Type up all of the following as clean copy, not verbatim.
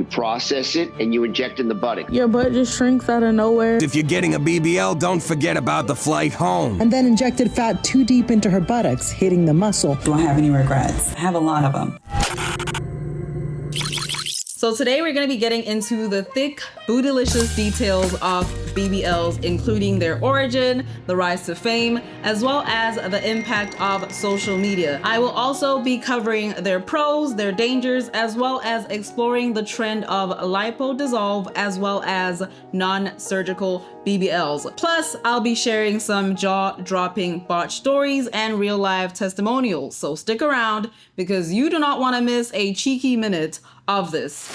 You process it and you inject in the buttock. Your butt just shrinks out of nowhere. If you're getting a BBL, don't forget about the flight home. And then injected fat too deep into her buttocks, hitting the muscle. Don't have any regrets. I have a lot of them. So today we're going to be getting into the thick, bootylicious details of BBLs, including their origin, the rise to fame, as well as the impact of social media. I will also be covering their pros, their dangers, as well as exploring the trend of lipo dissolve, as well as non-surgical BBLs. Plus, I'll be sharing some jaw-dropping botch stories and real-life testimonials. So stick around because you do not want to miss a cheeky minute of this.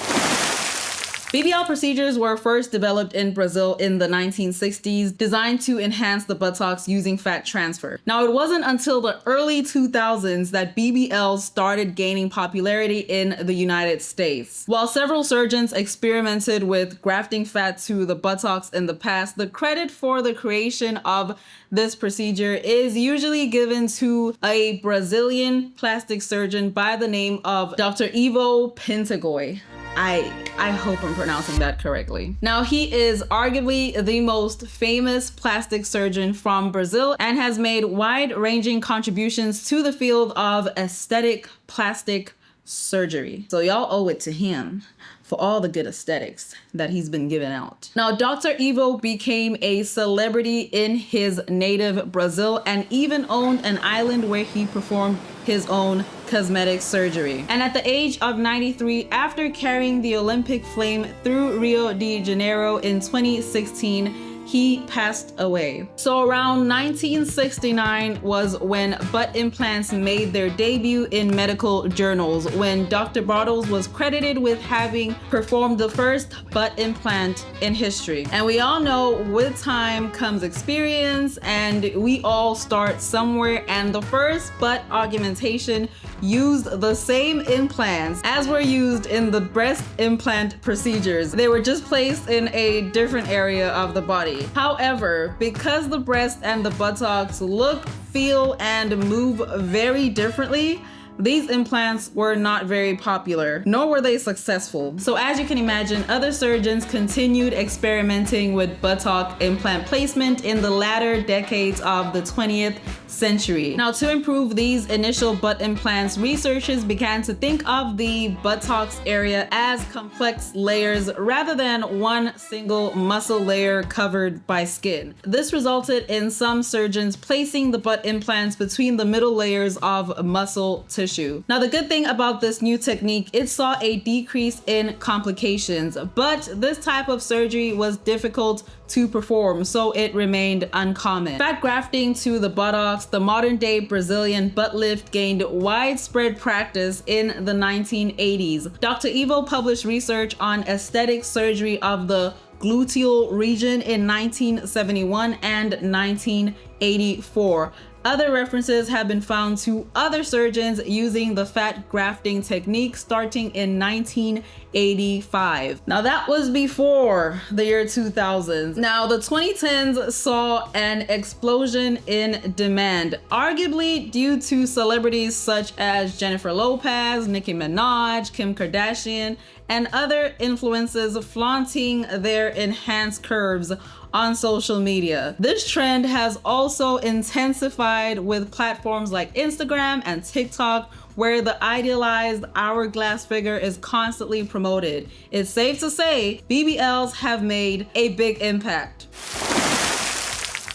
BBL procedures were first developed in Brazil in the 1960s, designed to enhance the buttocks using fat transfer. Now, it wasn't until the early 2000s that BBLs started gaining popularity in the United States. While several surgeons experimented with grafting fat to the buttocks in the past, the credit for the creation of this procedure is usually given to a Brazilian plastic surgeon by the name of Dr. Ivo Pintagoy. I hope I'm pronouncing that correctly. Now, he is arguably the most famous plastic surgeon from Brazil and has made wide-ranging contributions to the field of aesthetic plastic surgery. So y'all owe it to him for all the good aesthetics that he's been giving out. Now, Dr. Ivo became a celebrity in his native Brazil and even owned an island where he performed his own cosmetic surgery. And at the age of 93, after carrying the Olympic flame through Rio de Janeiro in 2016, he passed away. So around 1969 was when butt implants made their debut in medical journals, when Dr. Bartels was credited with having performed the first butt implant in history. And we all know with time comes experience, and we all start somewhere, and the first butt augmentation used the same implants as were used in the breast implant procedures. They were just placed in a different area of the body. However, because the breast and the buttocks look, feel, and move very differently, these implants were not very popular, nor were they successful. So as you can imagine, other surgeons continued experimenting with buttock implant placement in the latter decades of the 20th century. Now, to improve these initial butt implants, researchers began to think of the buttocks area as complex layers rather than one single muscle layer covered by skin. This resulted in some surgeons placing the butt implants between the middle layers of muscle tissue. Now, the good thing about this new technique, it saw a decrease in complications, but this type of surgery was difficult to perform, so it remained uncommon. Fat grafting to the buttocks, the modern day Brazilian butt lift, gained widespread practice in the 1980s. Dr. Ivo published research on aesthetic surgery of the gluteal region in 1971 and 1984. Other references have been found to other surgeons using the fat grafting technique starting in 1985. Now, that was before the year 2000. Now, the 2010s saw an explosion in demand, arguably due to celebrities such as Jennifer Lopez, Nicki Minaj, Kim Kardashian, and other influencers flaunting their enhanced curves on social media. This trend has also intensified with platforms like Instagram and TikTok, where the idealized hourglass figure is constantly promoted. It's safe to say BBLs have made a big impact.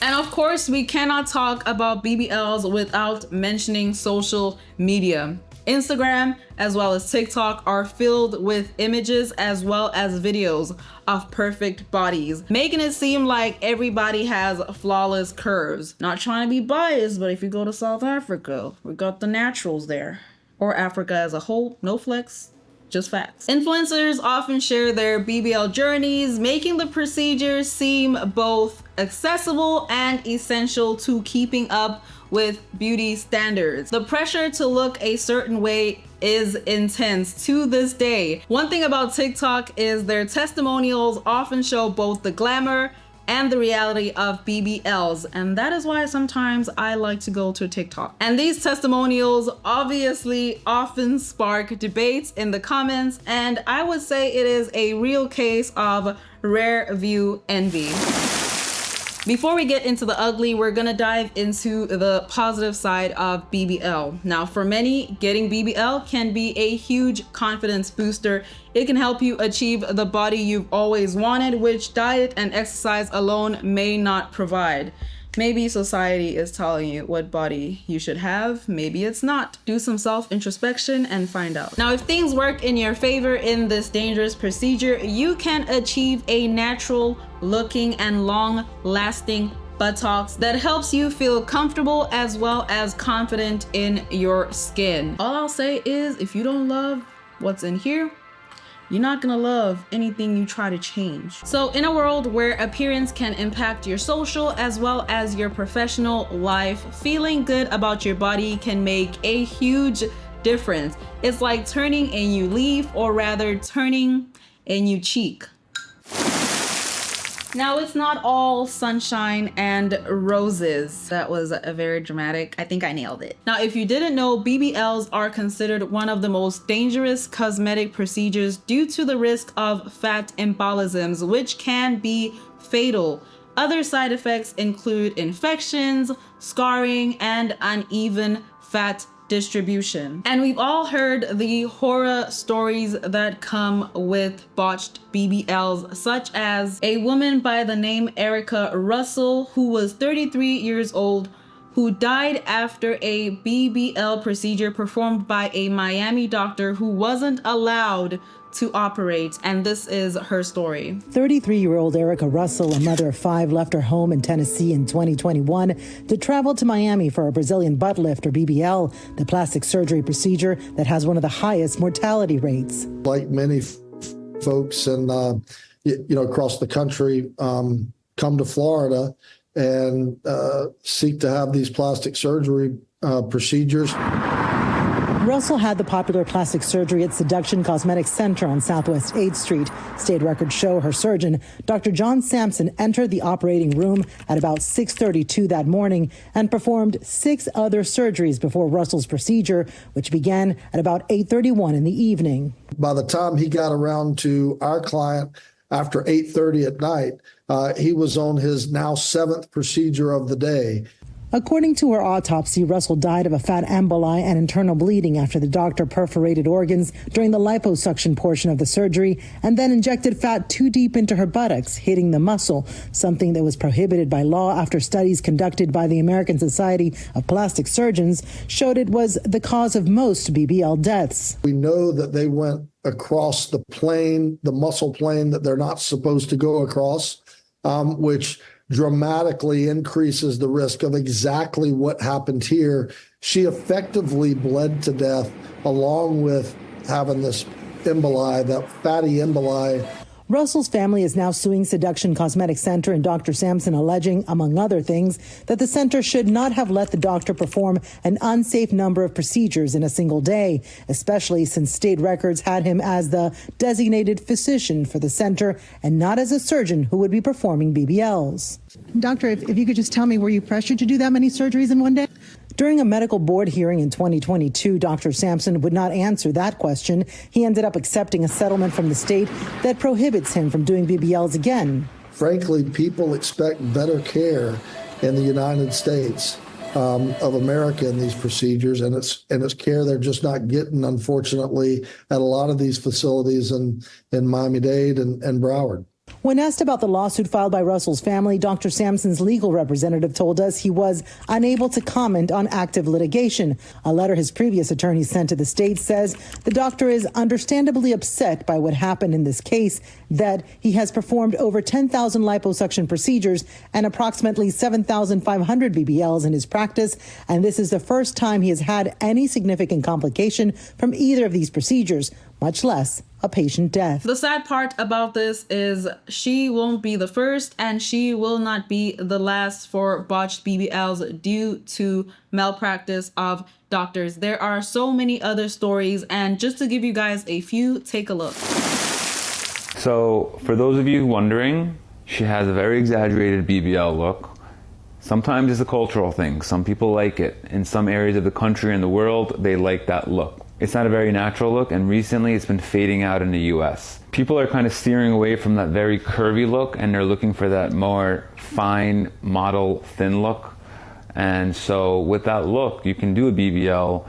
And of course, we cannot talk about BBLs without mentioning social media. Instagram as well as TikTok are filled with images as well as videos of perfect bodies, making it seem like everybody has flawless curves. Not trying to be biased, but if you go to South Africa, we got the naturals there. Or Africa as a whole, no flex, just facts. Influencers often share their BBL journeys, making the procedure seem both accessible and essential to keeping up with beauty standards. The pressure to look a certain way is intense to this day. One thing about TikTok is their testimonials often show both the glamour, and the reality of BBLs. And that is why sometimes I like to go to TikTok. And these testimonials obviously often spark debates in the comments, and I would say it is a real case of rare view envy. Before we get into the ugly, we're gonna dive into the positive side of BBL. Now, for many, getting BBL can be a huge confidence booster. It can help you achieve the body you've always wanted, which diet and exercise alone may not provide. Maybe society is telling you what body you should have, maybe it's not. Do some self-introspection and find out. Now, if things work in your favor in this dangerous procedure, you can achieve a natural looking and long-lasting buttocks that helps you feel comfortable as well as confident in your skin. All I'll say is, if you don't love what's in here, you're not gonna love anything you try to change. So in a world where appearance can impact your social as well as your professional life, feeling good about your body can make a huge difference. It's like turning a new leaf, or rather turning a new cheek. Now, it's not all sunshine and roses. That was a very dramatic. I think I nailed it. Now, if you didn't know, BBLs are considered one of the most dangerous cosmetic procedures due to the risk of fat embolisms, which can be fatal. Other side effects include infections, scarring, and uneven fat distribution. And we've all heard the horror stories that come with botched BBLs, such as a woman by the name Erica Russell, who was 33 years old, who died after a BBL procedure performed by a Miami doctor who wasn't allowed to operate, and this is her story. 33-year-old Erica Russell, a mother of 5, left her home in Tennessee in 2021 to travel to Miami for a Brazilian butt lift, or BBL, the plastic surgery procedure that has one of the highest mortality rates. Like many folks and across the country, come to Florida and seek to have these plastic surgery procedures. Russell had the popular plastic surgery at Seduction Cosmetic Center on Southwest 8th Street. State records show her surgeon, Dr. John Sampson, entered the operating room at about 6:32 that morning and performed 6 other surgeries before Russell's procedure, which began at about 8:31 in the evening. By the time he got around to our client after 8:30 at night, he was on his now 7th procedure of the day. According to her autopsy, Russell died of a fat emboli and internal bleeding after the doctor perforated organs during the liposuction portion of the surgery and then injected fat too deep into her buttocks, hitting the muscle, something that was prohibited by law after studies conducted by the American Society of Plastic Surgeons showed it was the cause of most BBL deaths. We know that they went across the plane, the muscle plane that they're not supposed to go across, which dramatically increases the risk of exactly what happened here. She effectively bled to death along with having this emboli, that fatty emboli. Russell's family is now suing Seduction Cosmetic Center and Dr. Sampson, alleging, among other things, that the center should not have let the doctor perform an unsafe number of procedures in a single day, especially since state records had him as the designated physician for the center and not as a surgeon who would be performing BBLs. Doctor, if you could just tell me, were you pressured to do that many surgeries in one day? During a medical board hearing in 2022, Dr. Sampson would not answer that question. He ended up accepting a settlement from the state that prohibits him from doing BBLs again. Frankly, people expect better care in the United States of America in these procedures, and it's care they're just not getting, unfortunately, at a lot of these facilities in Miami-Dade and Broward. When asked about the lawsuit filed by Russell's family, Dr. Sampson's legal representative told us he was unable to comment on active litigation. A letter his previous attorney sent to the state says the doctor is understandably upset by what happened in this case, that he has performed over 10,000 liposuction procedures and approximately 7,500 BBLs in his practice, and this is the first time he has had any significant complication from either of these procedures, much less a patient death. The sad part about this is she won't be the first and she will not be the last for botched BBLs due to malpractice of doctors. There are so many other stories, and just to give you guys a few, take a look. So for those of you wondering, She has a very exaggerated BBL look. Sometimes it's a cultural thing. Some people like it. In some areas of the country and the world, they like that look. It's not a very natural look, and recently it's been fading out in the US. People are kind of steering away from that very curvy look, and they're looking for that more fine, model, thin look. And so with that look, you can do a BBL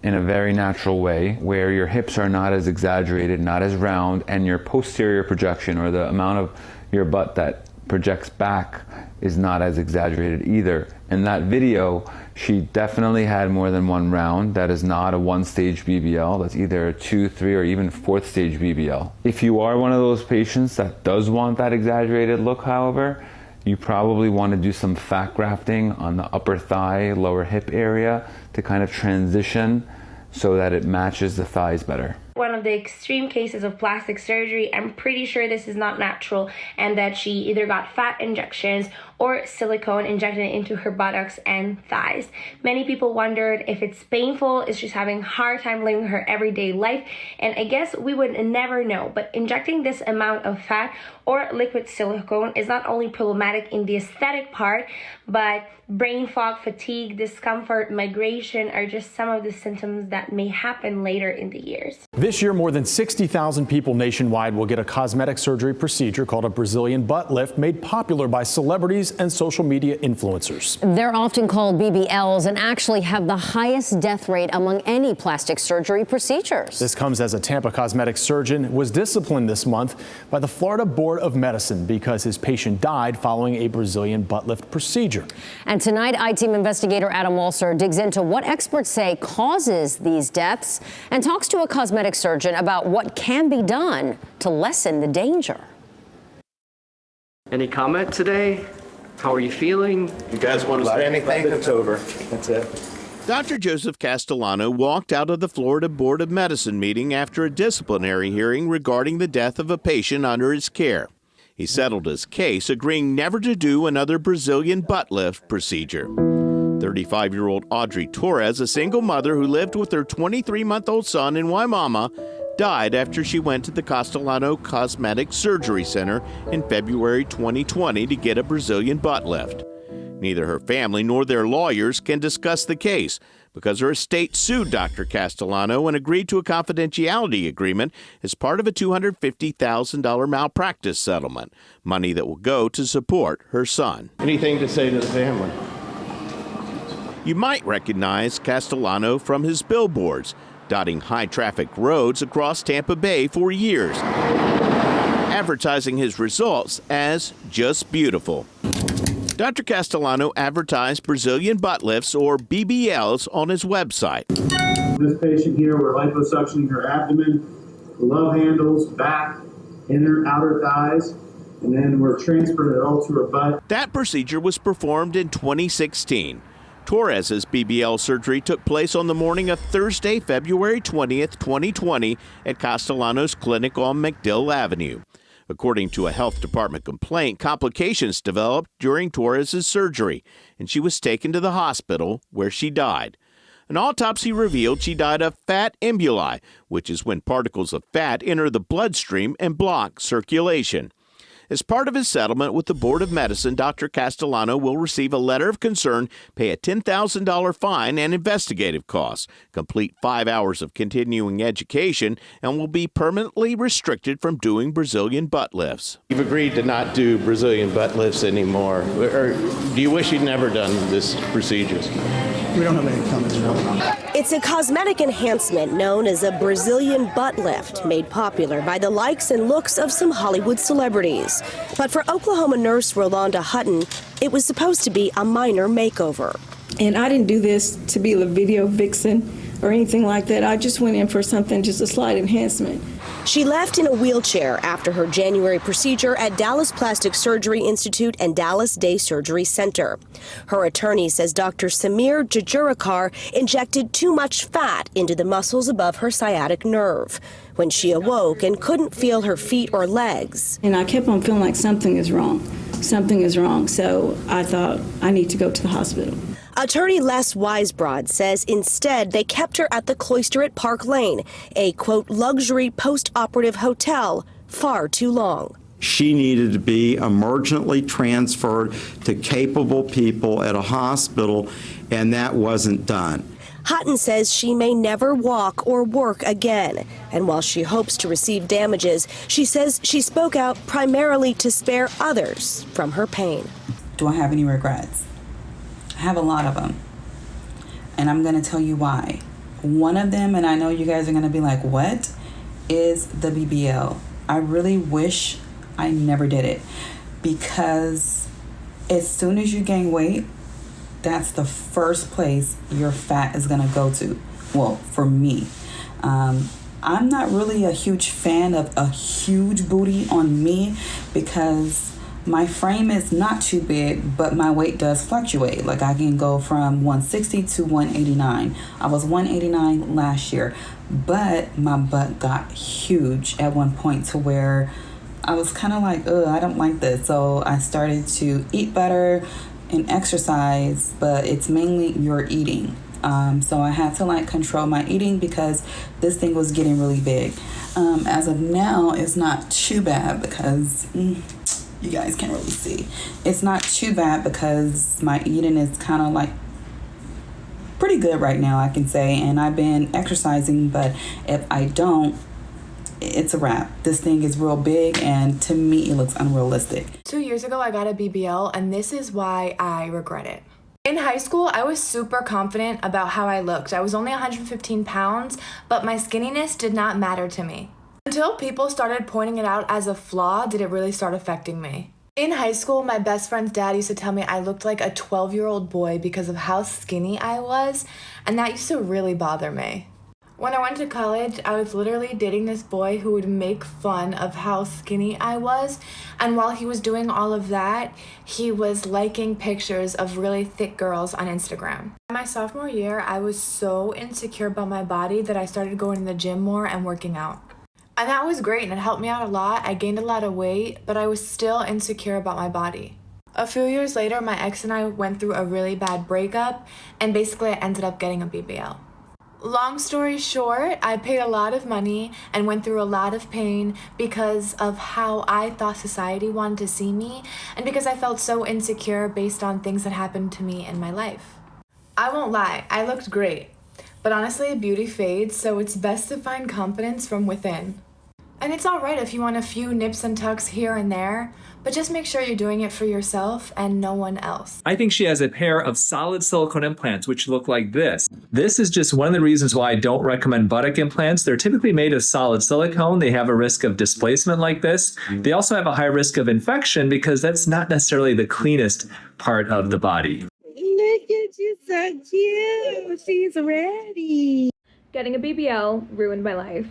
in a very natural way, where your hips are not as exaggerated, not as round, and your posterior projection, or the amount of your butt that projects back, is not as exaggerated either. In that video, she definitely had more than one round. That is not a one-stage BBL. That's either a 2, 3, or even 4th stage BBL. If you are one of those patients that does want that exaggerated look, however, you probably want to do some fat grafting on the upper thigh, lower hip area to kind of transition so that it matches the thighs better. One of the extreme cases of plastic surgery, I'm pretty sure this is not natural, and that she either got fat injections or silicone injected into her buttocks and thighs. Many people wondered if it's painful, is she's having a hard time living her everyday life, and I guess we would never know. But injecting this amount of fat or liquid silicone is not only problematic in the aesthetic part, but brain fog, fatigue, discomfort, migration are just some of the symptoms that may happen later in the years. This year, more than 60,000 people nationwide will get a cosmetic surgery procedure called a Brazilian butt lift, made popular by celebrities and social media influencers. They're often called BBLs and actually have the highest death rate among any plastic surgery procedures. This comes as a Tampa cosmetic surgeon was disciplined this month by the Florida Board of Medicine because his patient died following a Brazilian butt lift procedure. And tonight, I-Team investigator Adam Walser digs into what experts say causes these deaths and talks to a cosmetic surgeon about what can be done to lessen the danger. Any comment today? How are you feeling? You guys want to say anything? It's over. That's it. Dr. Joseph Castellano walked out of the Florida Board of Medicine meeting after a disciplinary hearing regarding the death of a patient under his care. He settled his case, agreeing never to do another Brazilian butt lift procedure. 35-year-old Audrey Torres, a single mother who lived with her 23-month-old son in Waimama, died after she went to the Castellano Cosmetic Surgery Center in February 2020 to get a Brazilian butt lift. Neither her family nor their lawyers can discuss the case because her estate sued Dr. Castellano and agreed to a confidentiality agreement as part of a $250,000 malpractice settlement, money that will go to support her son. Anything to say to the family? You might recognize Castellano from his billboards, dotting high-traffic roads across Tampa Bay for years, advertising his results as just beautiful. Dr. Castellano advertised Brazilian butt lifts, or BBLs, on his website. This patient here, we're liposuctioning her abdomen, love handles, back, inner, outer thighs, and then we're transferring it all to her butt. That procedure was performed in 2016. Torres's BBL surgery took place on the morning of Thursday, February 20th, 2020 at Castellano's clinic on MacDill Avenue. According to a health department complaint, complications developed during Torres's surgery, and she was taken to the hospital where she died. An autopsy revealed she died of fat emboli, which is when particles of fat enter the bloodstream and block circulation. As part of his settlement with the Board of Medicine, Dr. Castellano will receive a letter of concern, pay a $10,000 fine and investigative costs, complete 5 hours of continuing education, and will be permanently restricted from doing Brazilian butt lifts. You've agreed to not do Brazilian butt lifts anymore. Or do you wish you'd never done this procedures? We don't have any comments now. It's a cosmetic enhancement known as a Brazilian butt lift, made popular by the likes and looks of some Hollywood celebrities. But for Oklahoma nurse Rolanda Hutton, it was supposed to be a minor makeover. And I didn't do this to be a video vixen or anything like that. I just went in for something, just a slight enhancement. She left in a wheelchair after her January procedure at Dallas Plastic Surgery Institute and Dallas Day Surgery Center. Her attorney says Dr. Samir Jajurakar injected too much fat into the muscles above her sciatic nerve when she awoke and couldn't feel her feet or legs. And I kept on feeling like something is wrong. Something is wrong. So I thought I need to go to the hospital. Attorney Les Weisbrod says instead they kept her at the Cloister at Park Lane, a, quote, luxury post-operative hotel, far too long. She needed to be emergently transferred to capable people at a hospital, and that wasn't done. Hutton says she may never walk or work again. And while she hopes to receive damages, she says she spoke out primarily to spare others from her pain. Do I have any regrets? I have a lot of them. And I'm going to tell you why. One of them, and I know you guys are going to be like, what? Is the BBL. I really wish I never did it, because as soon as you gain weight, that's the first place your fat is gonna go to. Well, for me, I'm not really a huge fan of a huge booty on me, because my frame is not too big, but my weight does fluctuate. Like, I can go from 160 to 189. I was 189 last year, but my butt got huge at one point to where I was kind of like, I don't like this. So I started to eat better and exercise, but it's mainly your eating. So I had to like control my eating because this thing was getting really big. As of now, it's not too bad because you guys can't really see. It's not too bad because my eating is kind of like pretty good right now, I can say. And I've been exercising, but if I don't, it's a wrap. This thing is real big, and to me, it looks unrealistic. 2 years ago, I got a BBL, and this is why I regret it. In high school, I was super confident about how I looked. I was only 115 pounds, but my skinniness did not matter to me. Until people started pointing it out as a flaw, did it really start affecting me. In high school, my best friend's dad used to tell me I looked like a 12-year-old boy because of how skinny I was, and that used to really bother me. When I went to college, I was literally dating this boy who would make fun of how skinny I was, and while he was doing all of that, he was liking pictures of really thick girls on Instagram. My sophomore year, I was so insecure about my body that I started going to the gym more and working out. And that was great, and it helped me out a lot. I gained a lot of weight, but I was still insecure about my body. A few years later, my ex and I went through a really bad breakup, and basically I ended up getting a BBL. Long story short, I paid a lot of money and went through a lot of pain because of how I thought society wanted to see me, and because I felt so insecure based on things that happened to me in my life. I won't lie, I looked great, but honestly, beauty fades, so it's best to find confidence from within. And it's alright if you want a few nips and tucks here and there, but just make sure you're doing it for yourself and no one else. I think she has a pair of solid silicone implants, which look like this. This is just one of the reasons why I don't recommend buttock implants. They're typically made of solid silicone. They have a risk of displacement like this. They also have a high risk of infection because that's not necessarily the cleanest part of the body. Look at you, so cute. She's ready. Getting a BBL ruined my life.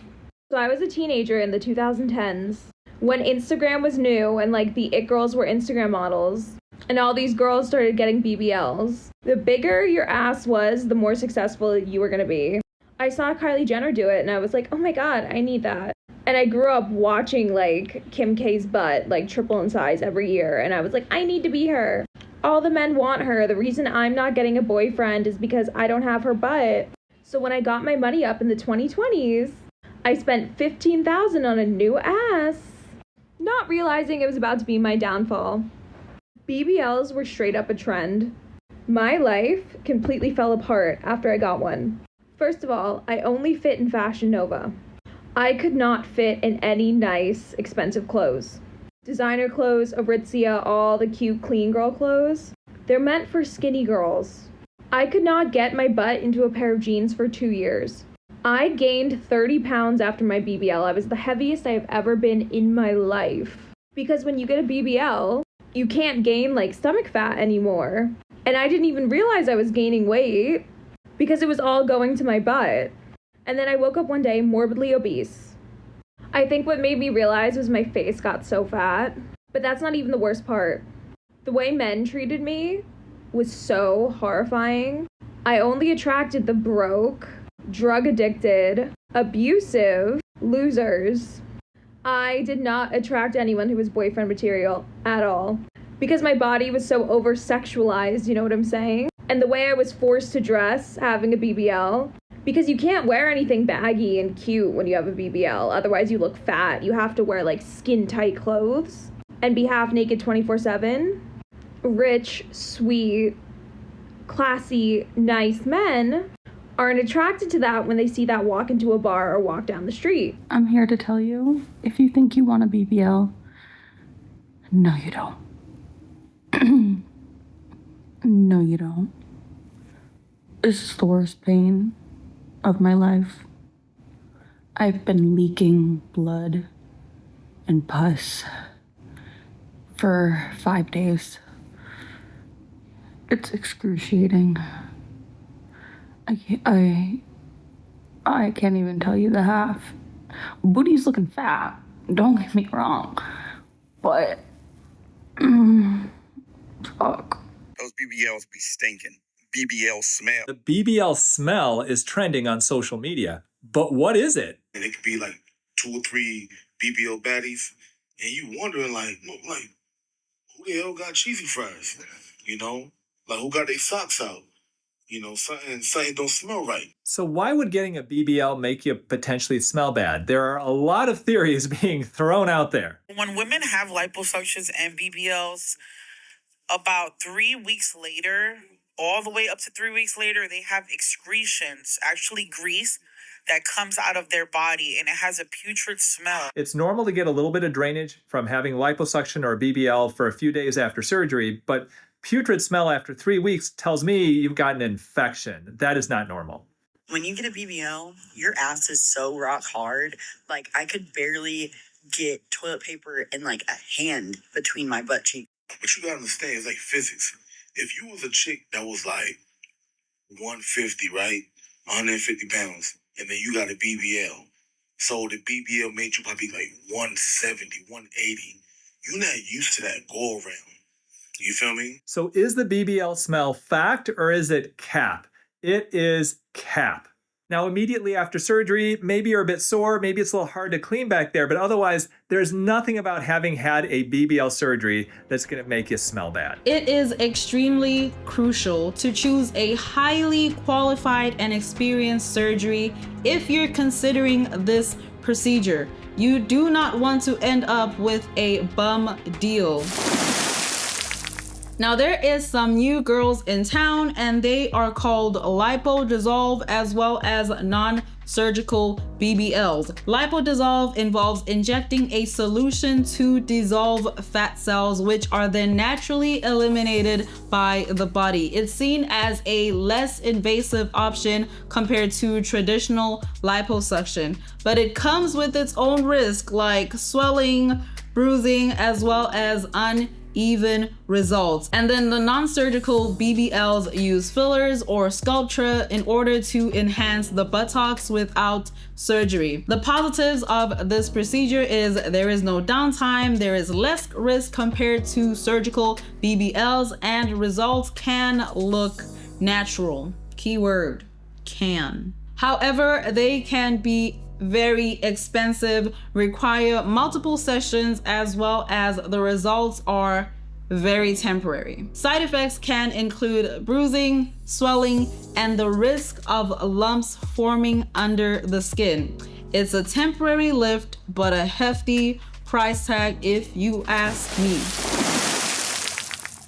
So I was a teenager in the 2010s when Instagram was new and like the it girls were Instagram models and all these girls started getting BBLs. The bigger your ass was, the more successful you were gonna be. I saw Kylie Jenner do it and I was like, oh my god, I need that. And I grew up watching like Kim K's butt like triple in size every year, and I was like, I need to be her. All the men want her. The reason I'm not getting a boyfriend is because I don't have her butt. So when I got my money up in the 2020s, I spent $15,000 on a new ass, not realizing it was about to be my downfall. BBLs were straight up a trend. My life completely fell apart after I got one. First of all, I only fit in Fashion Nova. I could not fit in any nice, expensive clothes. Designer clothes, Aritzia, all the cute, clean girl clothes, they're meant for skinny girls. I could not get my butt into a pair of jeans for 2 years. I gained 30 pounds after my BBL. I was the heaviest I have ever been in my life. Because when you get a BBL, you can't gain like stomach fat anymore. And I didn't even realize I was gaining weight because it was all going to my butt. And then I woke up one day morbidly obese. I think what made me realize was my face got so fat. But that's not even the worst part. The way men treated me was so horrifying. I only attracted the broke, drug addicted, abusive losers. I did not attract anyone who was boyfriend material at all because my body was so over sexualized, you know what I'm saying? And the way I was forced to dress having a BBL, because you can't wear anything baggy and cute when you have a BBL. Otherwise you look fat. You have to wear like skin tight clothes and be half naked 24/7. Rich, sweet, classy, nice men aren't attracted to that when they see that walk into a bar or walk down the street. I'm here to tell you, if you think you want a BBL, no you don't. No you don't. This is the worst pain of my life. I've been leaking blood and pus for 5 days. It's excruciating. I can't even tell you the half. Booty's looking fat, don't get me wrong, but fuck. Those BBLs be stinking. BBL smell. The BBL smell is trending on social media, but what is it? And it could be like 2 or 3 BBL baddies, and you wondering like who the hell got cheesy fries? You know, like who got their socks out? You know, something don't smell right. So why would getting a BBL make you potentially smell bad? There are a lot of theories being thrown out there. When women have liposuctions and BBLs, about 3 weeks later, all the way up to 3 weeks later, they have excretions, actually grease, that comes out of their body, and it has a putrid smell. It's normal to get a little bit of drainage from having liposuction or BBL for a few days after surgery, but putrid smell after 3 weeks tells me you've got an infection. That is not normal. When you get a BBL, your ass is so rock hard. Like, I could barely get toilet paper and like a hand between my butt cheeks. But you gotta understand, it's like physics. If you was a chick that was like 150, right? 150 pounds, and then you got a BBL. So the BBL made you probably like 170, 180. You're not used to that go around. You feel me? So is the BBL smell fact or is it cap? It is cap. Now, immediately after surgery, maybe you're a bit sore, maybe it's a little hard to clean back there, but otherwise, there's nothing about having had a BBL surgery that's gonna make you smell bad. It is extremely crucial to choose a highly qualified and experienced surgery if you're considering this procedure. You do not want to end up with a bum deal. Now there is some new girls in town and they are called Lipo Dissolve as well as non-surgical BBLs. Lipo Dissolve involves injecting a solution to dissolve fat cells which are then naturally eliminated by the body. It's seen as a less invasive option compared to traditional liposuction, but it comes with its own risk like swelling, bruising, as well as uneven results. And then the non-surgical BBLs use fillers or Sculptra in order to enhance the buttocks without surgery. The positives of this procedure is there is no downtime, there is less risk compared to surgical BBLs, and results can look natural. Keyword, can. However, they can be very expensive, require multiple sessions, as well as the results are very temporary. Side effects can include bruising, swelling, and the risk of lumps forming under the skin. It's a temporary lift, but a hefty price tag if you ask me.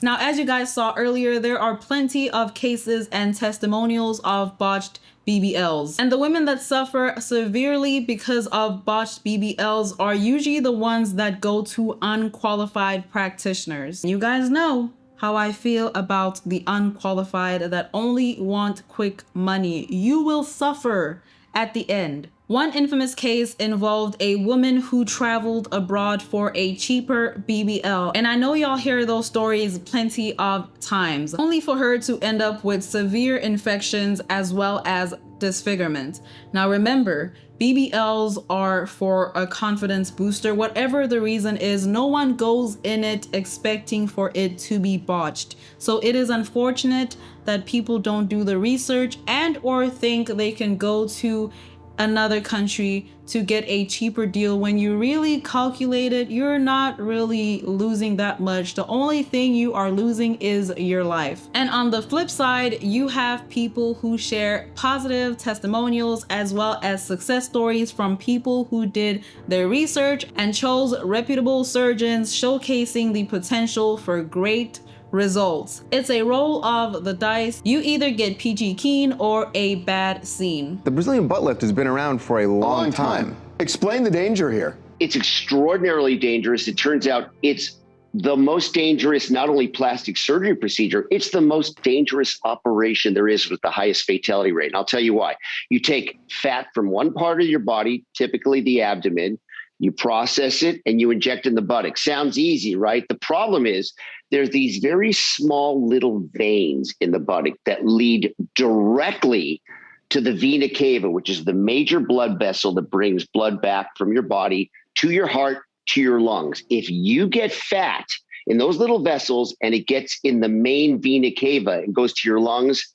Now, as you guys saw earlier, there are plenty of cases and testimonials of botched BBLs. And the women that suffer severely because of botched BBLs are usually the ones that go to unqualified practitioners. You guys know how I feel about the unqualified that only want quick money. You will suffer at the end. One infamous case involved a woman who traveled abroad for a cheaper BBL. And I know y'all hear those stories plenty of times, only for her to end up with severe infections as well as disfigurement. Now remember, BBLs are for a confidence booster. Whatever the reason is, no one goes in it expecting for it to be botched. So it is unfortunate that people don't do the research and or think they can go to another country to get a cheaper deal. When you really calculate it, you're not really losing that much. The only thing you are losing is your life. And on the flip side, you have people who share positive testimonials as well as success stories from people who did their research and chose reputable surgeons, showcasing the potential for great results. It's a roll of the dice. You either get peachy keen or a bad scene. The Brazilian butt lift has been around for a long time. Explain the danger here. It's extraordinarily dangerous. It turns out it's the most dangerous, not only plastic surgery procedure, it's the most dangerous operation there is with the highest fatality rate. And I'll tell you why. You take fat from one part of your body, typically the abdomen, you process it and you inject in the buttock. Sounds easy, right? The problem is there's these very small little veins in the buttock that lead directly to the vena cava, which is the major blood vessel that brings blood back from your body to your heart, to your lungs. If you get fat in those little vessels and it gets in the main vena cava and goes to your lungs,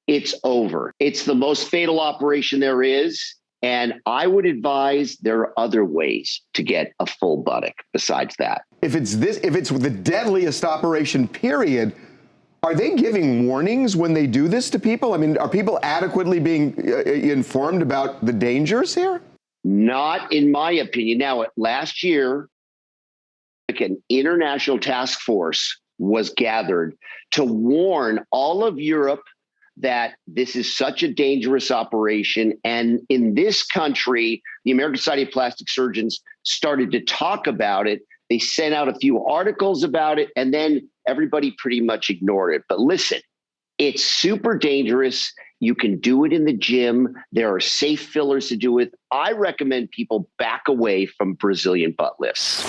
it's over. It's the most fatal operation there is. And I would advise there are other ways to get a full buttock besides that. If it's the deadliest operation, period, are they giving warnings when they do this to people? I mean, are people adequately being informed about the dangers here? Not in my opinion. Now, last year, an international task force was gathered to warn all of Europe that this is such a dangerous operation. And in this country, the American Society of Plastic Surgeons started to talk about it. They sent out a few articles about it, and then everybody pretty much ignored it. But listen, it's super dangerous. You can do it in the gym. There are safe fillers to do it. I recommend people back away from Brazilian butt lifts.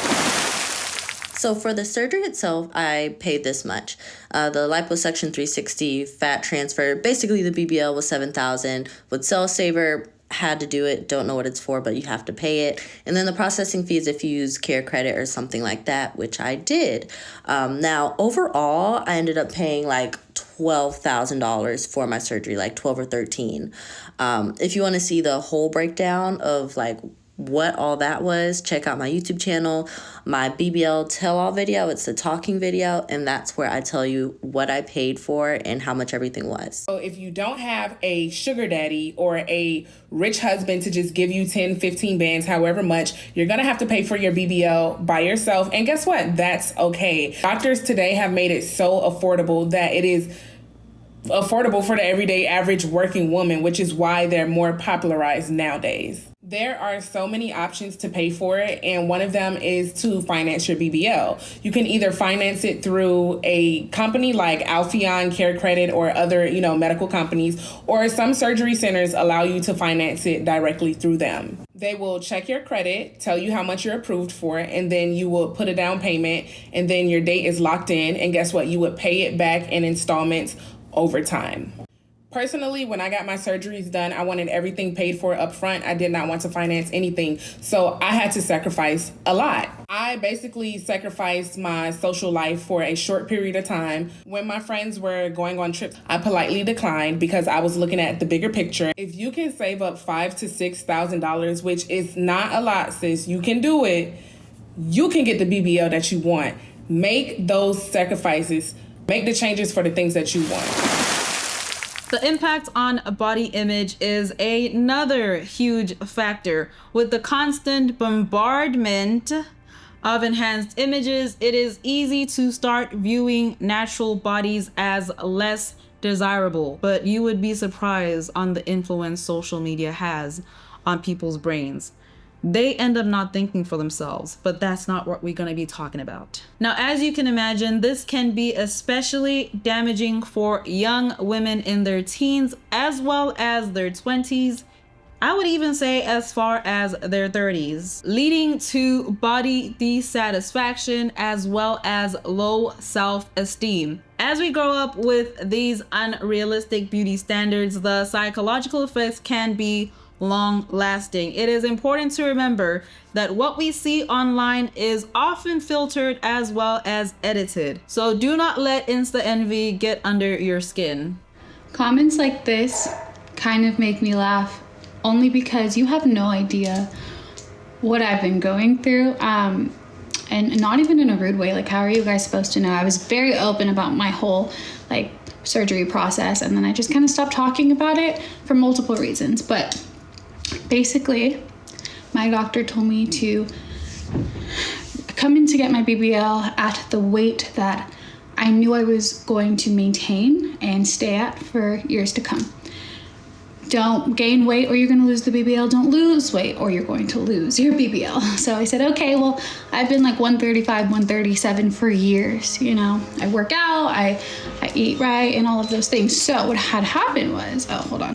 So for the surgery itself, I paid this much. The liposuction 360 fat transfer, basically the BBL was $7,000. With Cell Saver, had to do it. Don't know what it's for, but you have to pay it. And then the processing fees if you use Care Credit or something like that, which I did. Now, overall, I ended up paying like $12,000 for my surgery, like 12 or 13. If you want to see the whole breakdown of like what all that was, check out my YouTube channel, my BBL tell-all video. It's the talking video, and that's where I tell you what I paid for and how much everything was. So if you don't have a sugar daddy or a rich husband to just give you 10, 15 bands, however much, you're gonna have to pay for your BBL by yourself. And guess what? That's okay. Doctors today have made it so affordable that it is affordable for the everyday average working woman, which is why they're more popularized nowadays. There are so many options to pay for it, and one of them is to finance your BBL. You can either finance it through a company like Alpheon, Care Credit, or other, medical companies, or some surgery centers allow you to finance it directly through them. They will check your credit, tell you how much you're approved for, and then you will put a down payment, and then your date is locked in, and guess what? You would pay it back in installments over time. Personally, when I got my surgeries done, I wanted everything paid for up front. I did not want to finance anything. So I had to sacrifice a lot. I basically sacrificed my social life for a short period of time. When my friends were going on trips, I politely declined because I was looking at the bigger picture. If you can save up $5,000 to $6,000, which is not a lot, sis, you can do it. You can get the BBL that you want. Make those sacrifices. Make the changes for the things that you want. The impact on body image is another huge factor. With the constant bombardment of enhanced images, it is easy to start viewing natural bodies as less desirable. But you would be surprised on the influence social media has on people's brains. They end up not thinking for themselves, but that's not what we're going to be talking about. Now, as you can imagine, this can be especially damaging for young women in their teens as well as their 20s. I would even say as far as their 30s, leading to body dissatisfaction as well as low self-esteem. As we grow up with these unrealistic beauty standards, the psychological effects can be long-lasting. It is important to remember that what we see online is often filtered as well as edited. So do not let Insta envy get under your skin. Comments like this kind of make me laugh only because you have no idea what I've been going through. And not even in a rude way. Like, how are you guys supposed to know? I was very open about my whole like surgery process, and then I just kind of stopped talking about it for multiple reasons. But basically, my doctor told me to come in to get my BBL at the weight that I knew I was going to maintain and stay at for years to come. Don't gain weight or you're going to lose the BBL. Don't lose weight or you're going to lose your BBL. So I said, okay, well, I've been like 135, 137 for years. You know, I work out, I eat right, and all of those things. So what had happened was, oh, hold on.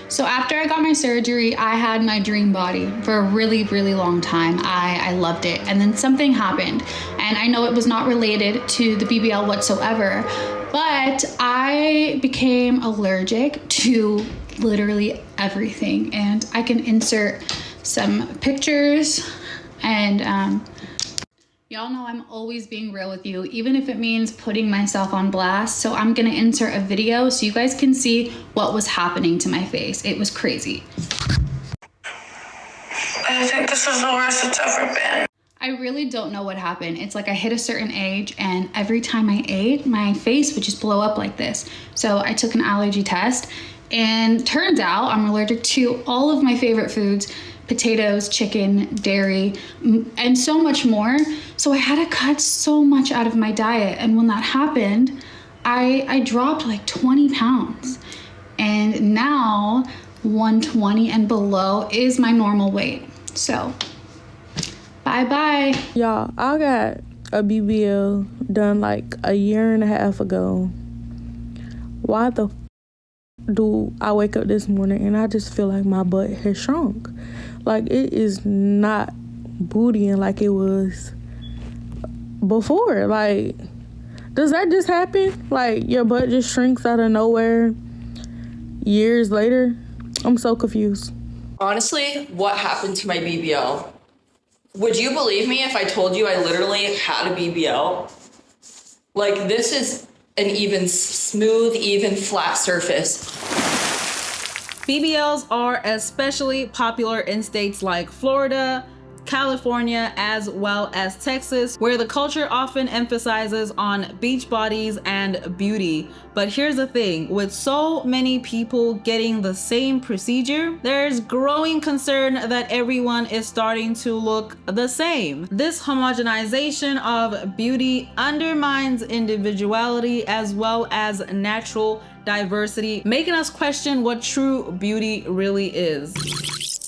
So after I got my surgery, I had my dream body for a really, really long time. I loved it. And then something happened. And I know it was not related to the BBL whatsoever, but I became allergic to literally everything. And I can insert some pictures, and y'all know I'm always being real with you, even if it means putting myself on blast. So I'm gonna insert a video so you guys can see what was happening to my face. It was crazy. I think this is the worst it's ever been. I really don't know what happened. It's like I hit a certain age, and every time I ate, my face would just blow up like this. So I took an allergy test, and turns out I'm allergic to all of my favorite foods: potatoes, chicken, dairy, and so much more. So I had to cut so much out of my diet. And when that happened, I dropped like 20 pounds. And now 120 and below is my normal weight. So bye-bye. Y'all, I got a BBL done like a year and a half ago. Why the do I wake up this morning and I just feel like my butt has shrunk? Like, it is not bootying like it was before. Like, does that just happen? Like, your butt just shrinks out of nowhere years later? I'm so confused. Honestly, what happened to my BBL? Would you believe me if I told you I literally had a BBL? Like, this is an even smooth, even flat surface. BBLs are especially popular in states like Florida, California, as well as Texas, where the culture often emphasizes on beach bodies and beauty. But here's the thing, with so many people getting the same procedure, there's growing concern that everyone is starting to look the same. This homogenization of beauty undermines individuality as well as natural diversity, making us question what true beauty really is.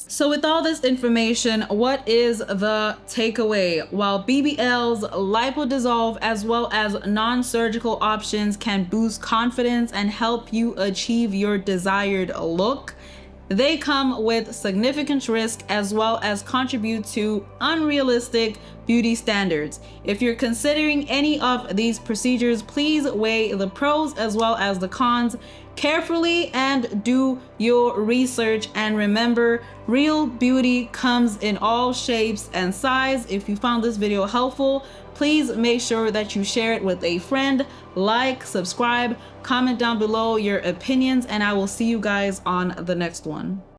So with all this information, what is the takeaway? While BBLs, lipo-dissolve, as well as non-surgical options can boost confidence and help you achieve your desired look, they come with significant risk as well as contribute to unrealistic beauty standards. If you're considering any of these procedures, please weigh the pros as well as the cons carefully and do your research. And remember, real beauty comes in all shapes and size. If you found this video helpful, please make sure that you share it with a friend, like, subscribe, comment down below your opinions, and I will see you guys on the next one.